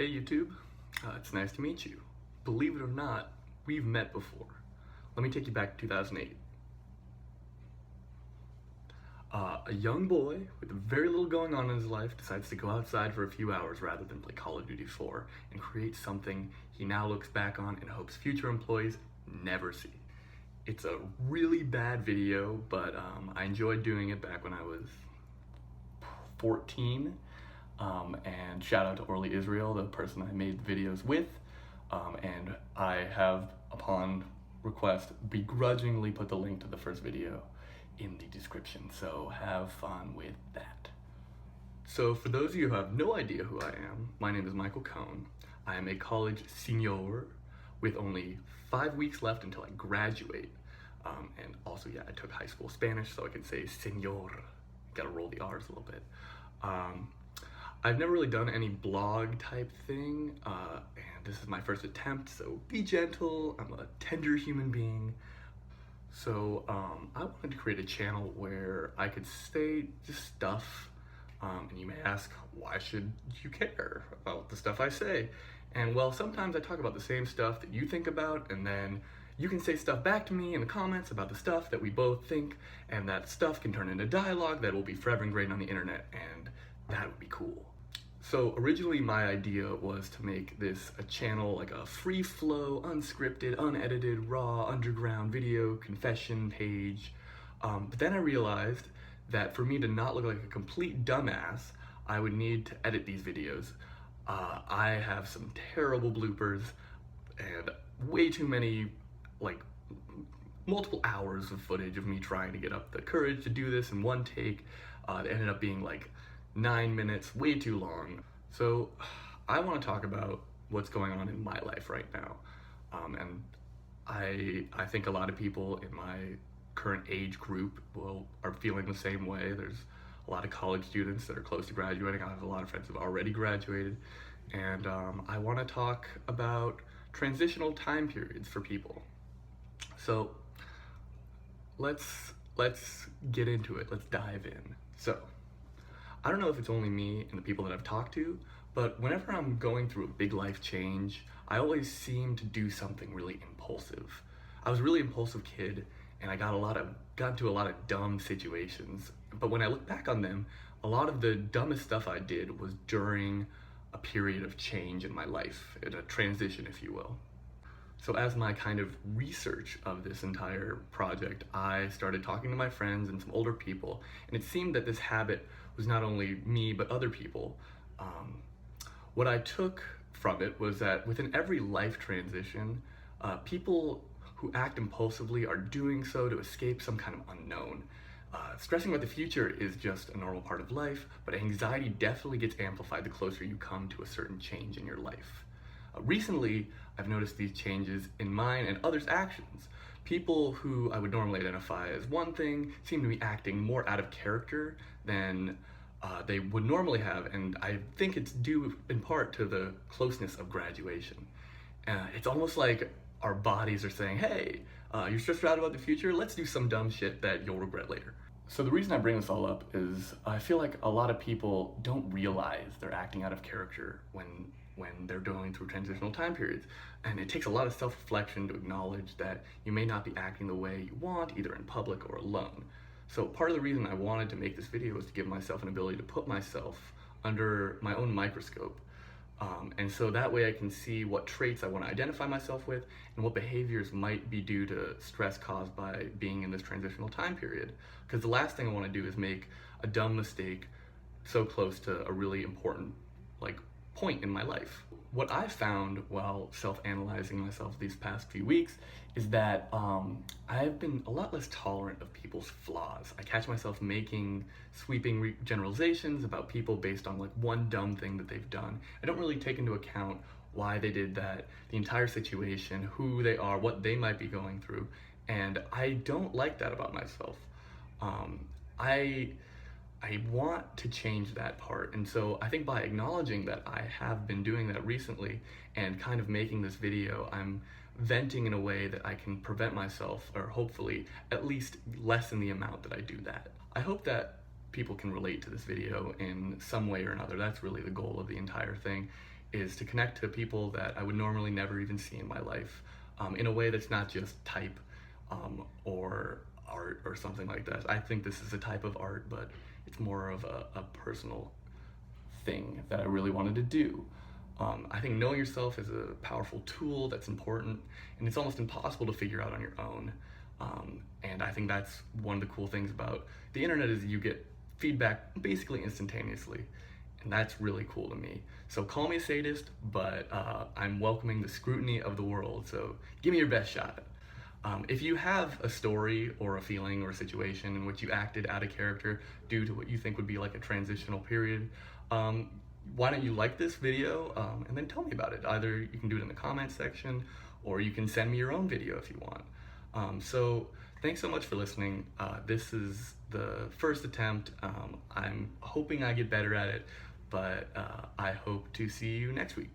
Hey YouTube, it's nice to meet you. Believe it or not, we've met before. Let me take you back to 2008. A young boy with very little going on in his life decides to go outside for a few hours rather than play Call of Duty 4 and create something he now looks back on and hopes future employees never see. It's a really bad video, but I enjoyed doing it back when I was 14. And shout out to Orly Israel, the person I made the videos with. And I have, upon request, begrudgingly put the link to the first video in the description, so have fun with that. So for those of you who have no idea who I am, my name is Michael Cohn. I am a college senior with only 5 weeks left until I graduate. And also, yeah, I took high school Spanish, so I can say senor. Gotta roll the R's a little bit. I've never really done any blog type thing, and this is my first attempt, so be gentle. I'm a tender human being. So I wanted to create a channel where I could say just stuff, and you may ask, why should you care about the stuff I say? And well, sometimes I talk about the same stuff that you think about, and then you can say stuff back to me in the comments about the stuff that we both think, and that stuff can turn into dialogue that will be forever ingrained on the internet, and that would be cool. So originally my idea was to make this a channel, like a free flow, unscripted, unedited, raw, underground video confession page. But then I realized that for me to not look like a complete dumbass, I would need to edit these videos. I have some terrible bloopers and way too many, like, multiple hours of footage of me trying to get up the courage to do this in one take. It ended up being like 9 minutes, way too long. So I want to talk about what's going on in my life right now. And I think a lot of people in my current age group are feeling the same way. There's a lot of college students that are close to graduating. I have a lot of friends who have already graduated. And I want to talk about transitional time periods for people. So let's get into it. Let's dive in. So I don't know if it's only me and the people that I've talked to, but whenever I'm going through a big life change, I always seem to do something really impulsive. I was a really impulsive kid, and I got into a lot of dumb situations. But when I look back on them, a lot of the dumbest stuff I did was during a period of change in my life, in a transition, if you will. So as my kind of research of this entire project, I started talking to my friends and some older people, and it seemed that this habit was not only me, but other people. What I took from it was that within every life transition, people who act impulsively are doing so to escape some kind of unknown. Stressing about the future is just a normal part of life, but anxiety definitely gets amplified the closer you come to a certain change in your life. Recently, I've noticed these changes in mine and others' actions. People who I would normally identify as one thing seem to be acting more out of character than they would normally have, and I think it's due in part to the closeness of graduation. It's almost like our bodies are saying, hey, you're stressed out about the future? Let's do some dumb shit that you'll regret later. So the reason I bring this all up is I feel like a lot of people don't realize they're acting out of character when they're going through transitional time periods. And it takes a lot of self-reflection to acknowledge that you may not be acting the way you want, either in public or alone. So part of the reason I wanted to make this video was to give myself an ability to put myself under my own microscope. And so that way I can see what traits I want to identify myself with and what behaviors might be due to stress caused by being in this transitional time period. Because the last thing I want to do is make a dumb mistake so close to a really important, point in my life. What I found while self-analyzing myself these past few weeks is that I've been a lot less tolerant of people's flaws. I catch myself making sweeping generalizations about people based on one dumb thing that they've done. I don't really take into account why they did that, the entire situation, who they are, what they might be going through, and I don't like that about myself. I want to change that part, and so I think by acknowledging that I have been doing that recently and kind of making this video, I'm venting in a way that I can prevent myself, or hopefully at least lessen the amount that I do that. I hope that people can relate to this video in some way or another. That's really the goal of the entire thing. is to connect to people that I would normally never even see in my life, in a way that's not just type or art or something like that. I think this is a type of art, but it's more of a personal thing that I really wanted to do. I think knowing yourself is a powerful tool that's important, and it's almost impossible to figure out on your own. And I think that's one of the cool things about the internet is you get feedback basically instantaneously, and that's really cool to me. So call me a sadist, but I'm welcoming the scrutiny of the world, so give me your best shot. If you have a story or a feeling or a situation in which you acted out of character due to what you think would be like a transitional period, why don't you like this video and then tell me about it. Either you can do it in the comments section, or you can send me your own video if you want. So thanks so much for listening. This is the first attempt. I'm hoping I get better at it, but I hope to see you next week.